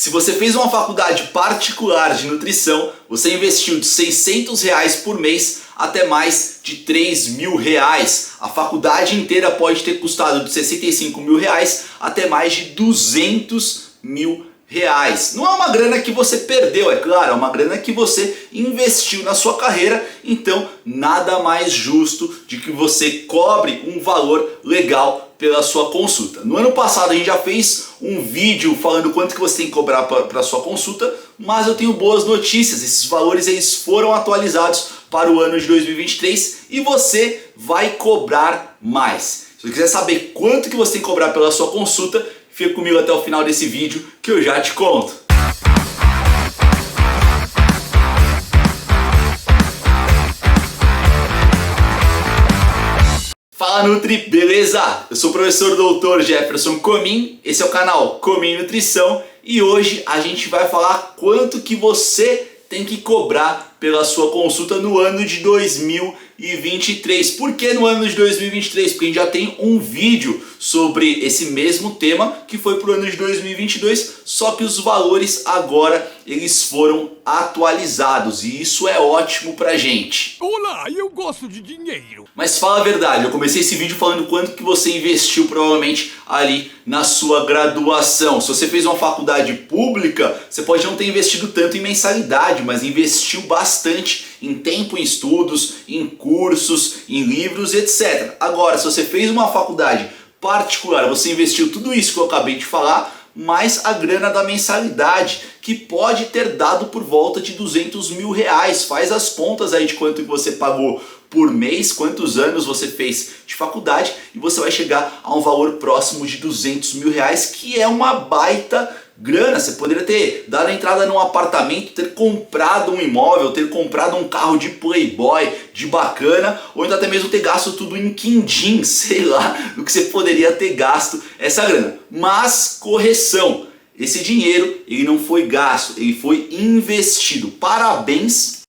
Se você fez uma faculdade particular de nutrição, você investiu de R$600 por mês até mais de R$3.000. A faculdade inteira pode ter custado de R$65.000 até mais de R$200.000. Não é uma grana que você perdeu, é claro, é uma grana que você investiu na sua carreira, então nada mais justo de que você cobre um valor legal pela sua consulta. No ano passado a gente já fez um vídeo falando quanto que você tem que cobrar para a sua consulta, mas eu tenho boas notícias, esses valores eles foram atualizados para o ano de 2023 e você vai cobrar mais. Se você quiser saber quanto que você tem que cobrar pela sua consulta, fica comigo até o final desse vídeo que eu já te conto. Fala Nutri, beleza? Eu sou o professor Dr. Jefferson Comin, esse é o canal Comin Nutrição e hoje a gente vai falar quanto que você tem que cobrar pela sua consulta no ano de 2023. Por que no ano de 2023? Porque a gente já tem um vídeo sobre esse mesmo tema que foi para o ano de 2022, só que os valores agora eles foram atualizados e isso é ótimo pra gente. Olá, eu gosto de dinheiro. Mas fala a verdade, eu comecei esse vídeo falando quanto que você investiu provavelmente ali na sua graduação. Se você fez uma faculdade pública, você pode não ter investido tanto em mensalidade, mas investiu bastante em tempo em estudos, em cursos, em livros, etc. Agora, se você fez uma faculdade particular, você investiu tudo isso que eu acabei de falar, mais a grana da mensalidade, que pode ter dado por volta de R$200.000. Faz as contas aí de quanto você pagou por mês, quantos anos você fez de faculdade e você vai chegar a um valor próximo de R$200.000, que é uma baita grana. Você poderia ter dado entrada num apartamento, ter comprado um imóvel, ter comprado um carro de playboy, de bacana, ou então até mesmo ter gasto tudo em quindim, sei lá, do que você poderia ter gasto essa grana. Mas correção, esse dinheiro ele não foi gasto, ele foi investido. Parabéns!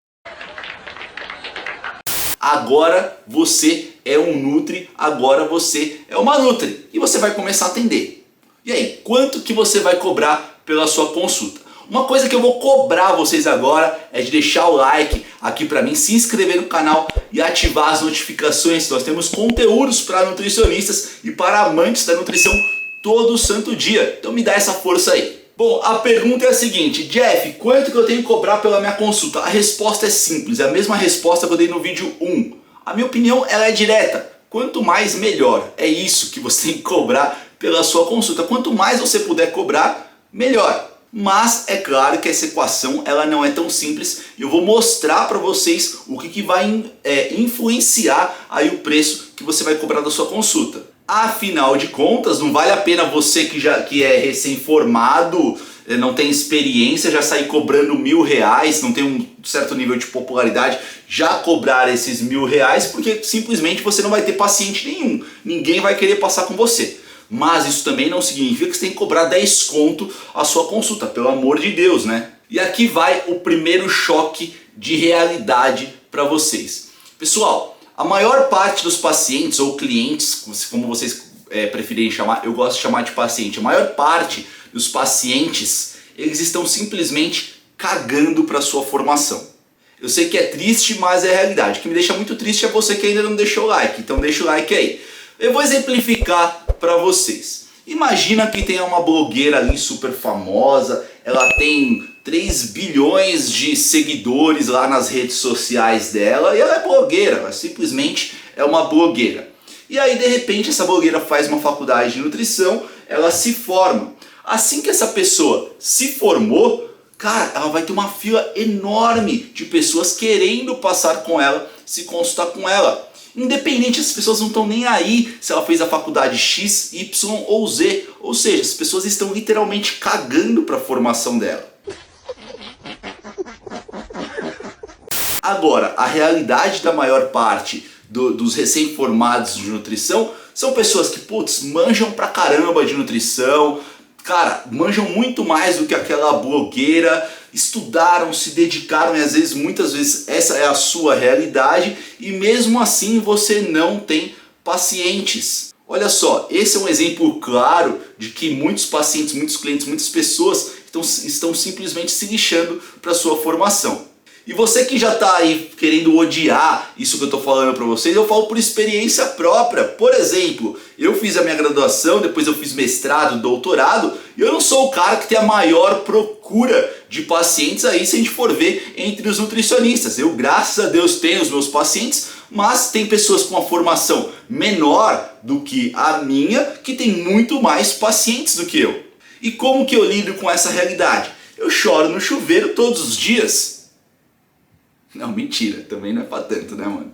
Agora você é um Nutri, agora você é uma Nutri e você vai começar a atender. E aí, quanto que você vai cobrar pela sua consulta? Uma coisa que eu vou cobrar vocês agora é de deixar o like aqui para mim, se inscrever no canal e ativar as notificações. Nós temos conteúdos para nutricionistas e para amantes da nutrição todo santo dia. Então me dá essa força aí. Bom, a pergunta é a seguinte: Jeff, quanto que eu tenho que cobrar pela minha consulta? A resposta é simples, é a mesma resposta que eu dei no vídeo 1. A minha opinião ela é direta, quanto mais melhor. É isso que você tem que cobrar pela sua consulta. Quanto mais você puder cobrar, melhor. Mas é claro que essa equação ela não é tão simples e eu vou mostrar para vocês o que vai influenciar aí o preço que você vai cobrar da sua consulta. Afinal de contas, não vale a pena você que é recém-formado, não tem experiência, já sair cobrando R$1.000, não tem um certo nível de popularidade, já cobrar esses R$1.000, porque simplesmente você não vai ter paciente nenhum, ninguém vai querer passar com você. Mas isso também não significa que você tem que cobrar 10 conto a sua consulta, pelo amor de Deus, né? E aqui vai o primeiro choque de realidade para vocês. Pessoal, a maior parte dos pacientes ou clientes, como vocês preferirem chamar, eu gosto de chamar de paciente, a maior parte dos pacientes, eles estão simplesmente cagando para sua formação. Eu sei que é triste, mas é a realidade. O que me deixa muito triste é você que ainda não deixou o like, então deixa o like aí. Eu vou exemplificar para vocês. Imagina que tem uma blogueira ali super famosa, ela tem 3 bilhões de seguidores lá nas redes sociais dela e ela é blogueira, ela simplesmente é uma blogueira. E aí de repente essa blogueira faz uma faculdade de nutrição, ela se forma. Assim que essa pessoa se formou, cara, ela vai ter uma fila enorme de pessoas querendo passar com ela, se consultar com ela. Independente, as pessoas não estão nem aí se ela fez a faculdade X, Y ou Z. Ou seja, as pessoas estão literalmente cagando para a formação dela. Agora, a realidade da maior parte dos recém-formados de nutrição são pessoas que, putz, manjam pra caramba de nutrição, cara, manjam muito mais do que aquela blogueira, estudaram, se dedicaram e às vezes, muitas vezes, essa é a sua realidade e mesmo assim você não tem pacientes. Olha só, esse é um exemplo claro de que muitos pacientes, muitos clientes, muitas pessoas estão simplesmente se lixando para sua formação. E você que já está aí querendo odiar isso que eu estou falando para vocês, eu falo por experiência própria. Por exemplo, eu fiz a minha graduação, depois eu fiz mestrado, doutorado, e eu não sou o cara que tem a maior procura de pacientes aí, se a gente for ver, entre os nutricionistas. Eu, graças a Deus, tenho os meus pacientes, mas tem pessoas com uma formação menor do que a minha, que tem muito mais pacientes do que eu. E como que eu lido com essa realidade? Eu choro no chuveiro todos os dias. Não, mentira, também não é pra tanto, né, mano?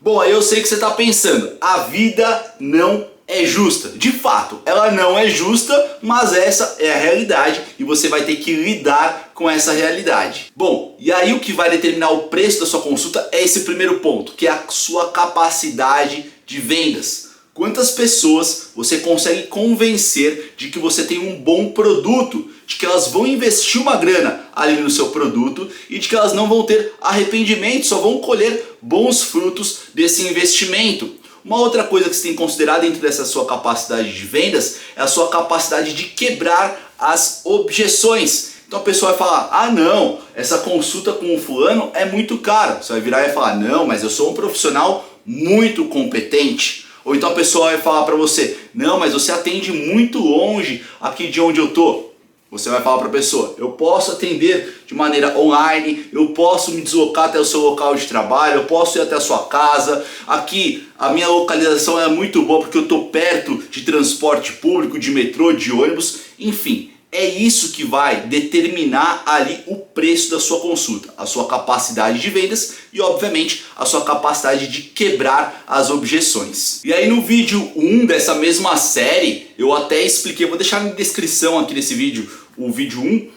Bom, aí eu sei que você tá pensando, a vida não é justa. De fato, ela não é justa, mas essa é a realidade e você vai ter que lidar com essa realidade. Bom, e aí o que vai determinar o preço da sua consulta é esse primeiro ponto, que é a sua capacidade de vendas. Quantas pessoas você consegue convencer de que você tem um bom produto, de que elas vão investir uma grana ali no seu produto e de que elas não vão ter arrependimento, só vão colher bons frutos desse investimento. Uma outra coisa que você tem que considerar dentro dessa sua capacidade de vendas é a sua capacidade de quebrar as objeções. Então a pessoa vai falar, ah não, essa consulta com o fulano é muito cara. Você vai virar e vai falar, não, mas eu sou um profissional muito competente. Ou então a pessoa vai falar para você, não, mas você atende muito longe aqui de onde eu tô. Você vai falar para a pessoa, eu posso atender de maneira online, eu posso me deslocar até o seu local de trabalho, eu posso ir até a sua casa. Aqui a minha localização é muito boa porque eu estou perto de transporte público, de metrô, de ônibus, enfim. É isso que vai determinar ali o preço da sua consulta, a sua capacidade de vendas e, obviamente, a sua capacidade de quebrar as objeções. E aí no vídeo 1 dessa mesma série, eu até expliquei, vou deixar na descrição aqui desse vídeo, o vídeo 1,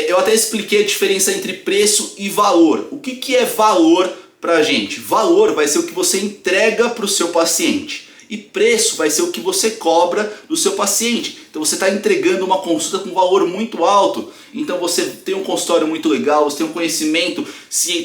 eu até expliquei a diferença entre preço e valor. O que é valor pra gente? Valor vai ser o que você entrega para o seu paciente. E preço vai ser o que você cobra do seu paciente. Então você está entregando uma consulta com valor muito alto. Então você tem um consultório muito legal, você tem um conhecimento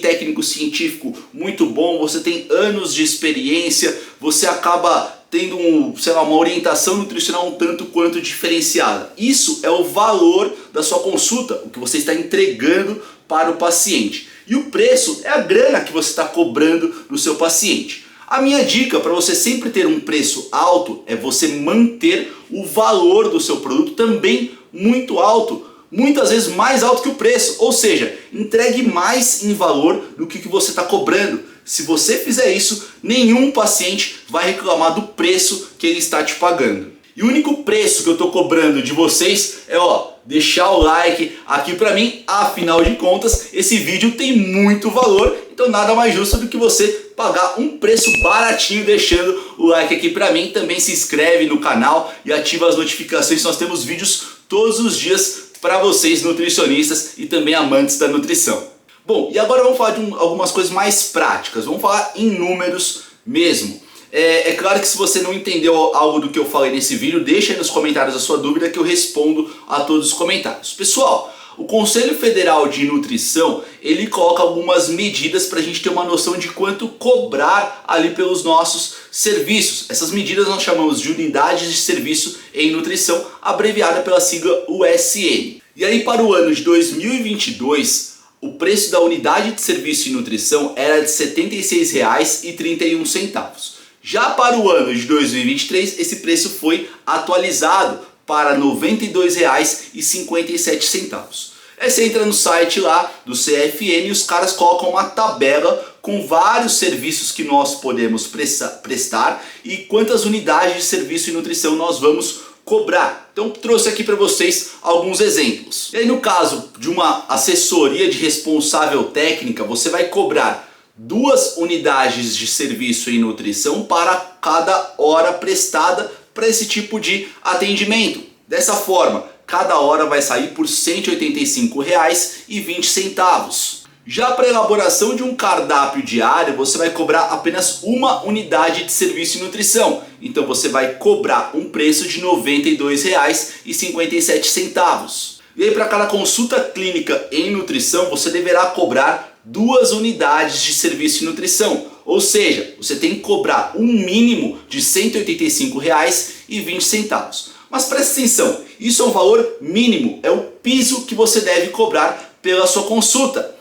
técnico científico muito bom, você tem anos de experiência, você acaba tendo uma orientação nutricional um tanto quanto diferenciada. Isso é o valor da sua consulta, o que você está entregando para o paciente. E o preço é a grana que você está cobrando do seu paciente. A minha dica para você sempre ter um preço alto é você manter o valor do seu produto também muito alto, muitas vezes mais alto que o preço, ou seja, entregue mais em valor do que você está cobrando. Se você fizer isso, nenhum paciente vai reclamar do preço que ele está te pagando. E o único preço que eu estou cobrando de vocês é deixar o like aqui para mim, afinal de contas esse vídeo tem muito valor, então nada mais justo do que você pagar um preço baratinho deixando o like aqui para mim. Também se inscreve no canal e ativa as notificações, nós temos vídeos todos os dias para vocês nutricionistas e também amantes da nutrição. Bom, e agora vamos falar de algumas coisas mais práticas, vamos falar em números mesmo. É claro que se você não entendeu algo do que eu falei nesse vídeo, deixa aí nos comentários a sua dúvida que eu respondo a todos os comentários. Pessoal, o Conselho Federal de Nutrição, ele coloca algumas medidas para a gente ter uma noção de quanto cobrar ali pelos nossos serviços. Essas medidas nós chamamos de Unidades de Serviço em Nutrição, abreviada pela sigla USN. E aí para o ano de 2022, o preço da unidade de serviço em nutrição era de R$ 76,31. Já para o ano de 2023, esse preço foi atualizado para R$ 92,57. Aí você entra no site lá do CFN e os caras colocam uma tabela com vários serviços que nós podemos prestar e quantas unidades de serviço em nutrição nós vamos cobrar. Então trouxe aqui para vocês alguns exemplos. E aí no caso de uma assessoria de responsável técnica, você vai cobrar 2 unidades de serviço em nutrição para cada hora prestada para esse tipo de atendimento. Dessa forma, cada hora vai sair por R$ 185,20. Já para a elaboração de um cardápio diário, você vai cobrar apenas uma unidade de serviço em nutrição. Então você vai cobrar um preço de R$ 92,57. E aí para cada consulta clínica em nutrição, você deverá cobrar 2 unidades de serviço em nutrição. Ou seja, você tem que cobrar um mínimo de R$ 185,20. Mas presta atenção, isso é um valor mínimo, é o piso que você deve cobrar pela sua consulta.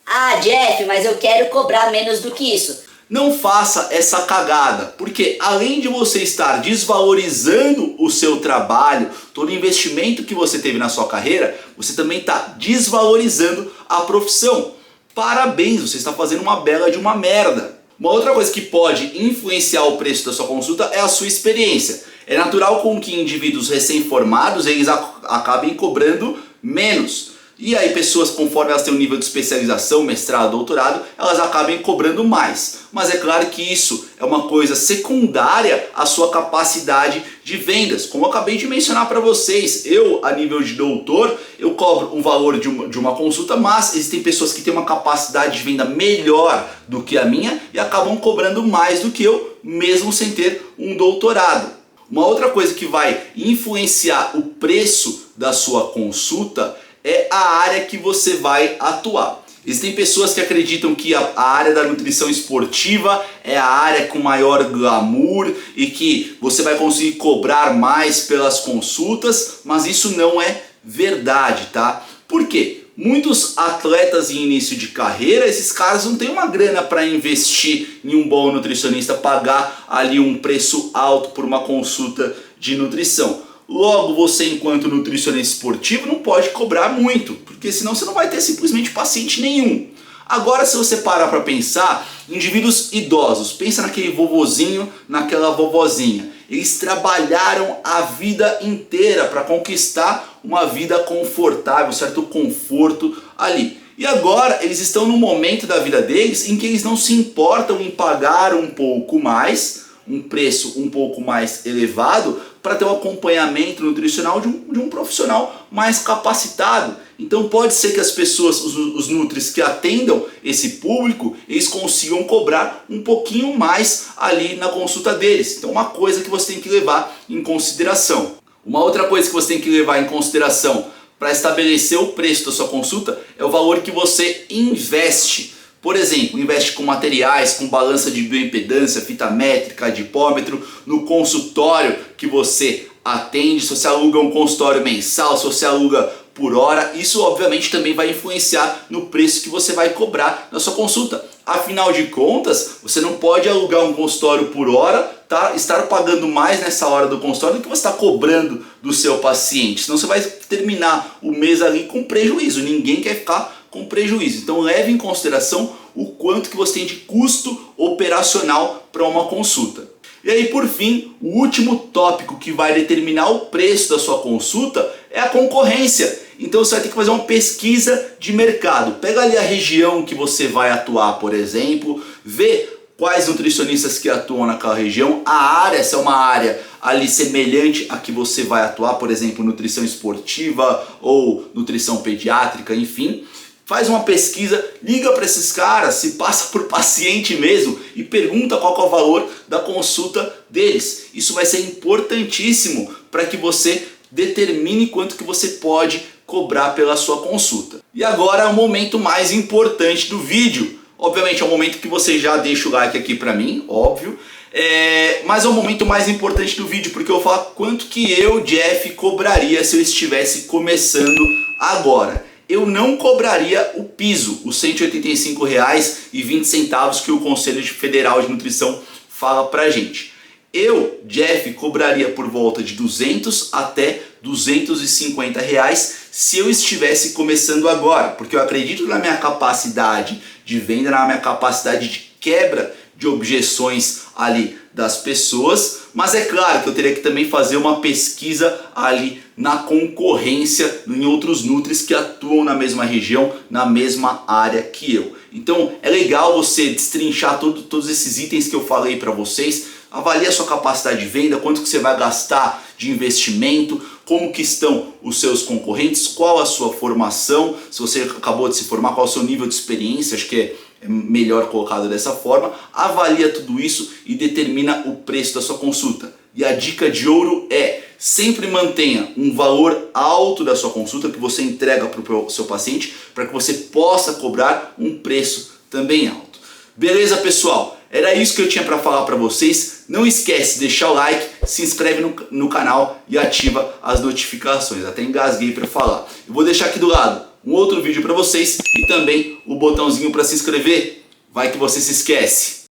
Ah, Jeff, mas eu quero cobrar menos do que isso. Não faça essa cagada, porque além de você estar desvalorizando o seu trabalho, todo o investimento que você teve na sua carreira, você também está desvalorizando a profissão. Parabéns, você está fazendo uma bela de uma merda. Uma outra coisa que pode influenciar o preço da sua consulta é a sua experiência. É natural com que indivíduos recém-formados eles acabem cobrando menos. E aí pessoas, conforme elas têm um nível de especialização, mestrado, doutorado, elas acabem cobrando mais. Mas é claro que isso é uma coisa secundária à sua capacidade de vendas. Como eu acabei de mencionar para vocês, eu, a nível de doutor, eu cobro um valor de uma consulta, mas existem pessoas que têm uma capacidade de venda melhor do que a minha e acabam cobrando mais do que eu, mesmo sem ter um doutorado. Uma outra coisa que vai influenciar o preço da sua consulta é a área que você vai atuar. Existem pessoas que acreditam que a área da nutrição esportiva é a área com maior glamour e que você vai conseguir cobrar mais pelas consultas, mas isso não é verdade, tá? Por quê? Muitos atletas em início de carreira, esses caras não têm uma grana para investir em um bom nutricionista, pagar ali um preço alto por uma consulta de nutrição. Logo, você enquanto nutricionista esportivo não pode cobrar muito, porque senão você não vai ter simplesmente paciente nenhum. Agora, se você parar para pensar, indivíduos idosos, pensa naquele vovozinho, naquela vovozinha. Eles trabalharam a vida inteira para conquistar uma vida confortável, um certo conforto ali. E agora eles estão num momento da vida deles em que eles não se importam em pagar um pouco mais, um preço um pouco mais elevado, para ter um acompanhamento nutricional de um profissional mais capacitado. Então pode ser que as pessoas, os nutris que atendam esse público, eles consigam cobrar um pouquinho mais ali na consulta deles. Então uma coisa que você tem que levar em consideração. Uma outra coisa que você tem que levar em consideração para estabelecer o preço da sua consulta é o valor que você investe. Por exemplo, investe com materiais, com balança de bioimpedância, fita métrica, adipômetro, no consultório que você atende, se você aluga um consultório mensal, se você aluga por hora, isso obviamente também vai influenciar no preço que você vai cobrar na sua consulta. Afinal de contas, você não pode alugar um consultório por hora, tá? Estar pagando mais nessa hora do consultório do que você está cobrando do seu paciente, senão você vai terminar o mês ali com prejuízo, ninguém quer ficar com prejuízo. Então leve em consideração o quanto que você tem de custo operacional para uma consulta. E aí, por fim, o último tópico que vai determinar o preço da sua consulta é a concorrência. Então você vai ter que fazer uma pesquisa de mercado. Pega ali a região que você vai atuar, por exemplo, vê quais nutricionistas que atuam naquela região, a área, se é uma área ali semelhante a que você vai atuar, por exemplo, nutrição esportiva ou nutrição pediátrica, enfim. Faz uma pesquisa, liga para esses caras, se passa por paciente mesmo e pergunta qual que é o valor da consulta deles. Isso vai ser importantíssimo para que você determine quanto que você pode cobrar pela sua consulta. E agora é o momento mais importante do vídeo. Obviamente é o momento que você já deixa o like aqui para mim, óbvio. Mas é o momento mais importante do vídeo, porque eu vou falar quanto que eu, Jeff, cobraria se eu estivesse começando agora. Eu não cobraria o piso, os R$ 185,20 que o Conselho Federal de Nutrição fala pra gente. Eu, Jeff, cobraria por volta de 200 até 250 reais se eu estivesse começando agora, porque eu acredito na minha capacidade de venda, na minha capacidade de quebra de objeções ali das pessoas, mas é claro que eu teria que também fazer uma pesquisa ali na concorrência em outros nutris que atuam na mesma região, na mesma área que eu. Então é legal você destrinchar todos esses itens que eu falei para vocês, avalie a sua capacidade de venda, quanto que você vai gastar de investimento, como que estão os seus concorrentes, qual a sua formação, se você acabou de se formar, qual é o seu nível de experiência, acho que é melhor colocado dessa forma, avalia tudo isso e determina o preço da sua consulta. E a dica de ouro é, sempre mantenha um valor alto da sua consulta que você entrega para o seu paciente, para que você possa cobrar um preço também alto. Beleza, pessoal? Era isso que eu tinha para falar para vocês. Não esquece de deixar o like, se inscreve no canal e ativa as notificações. Até engasguei para falar. Eu vou deixar aqui do lado um outro vídeo para vocês e também o botãozinho para se inscrever. Vai que você se esquece.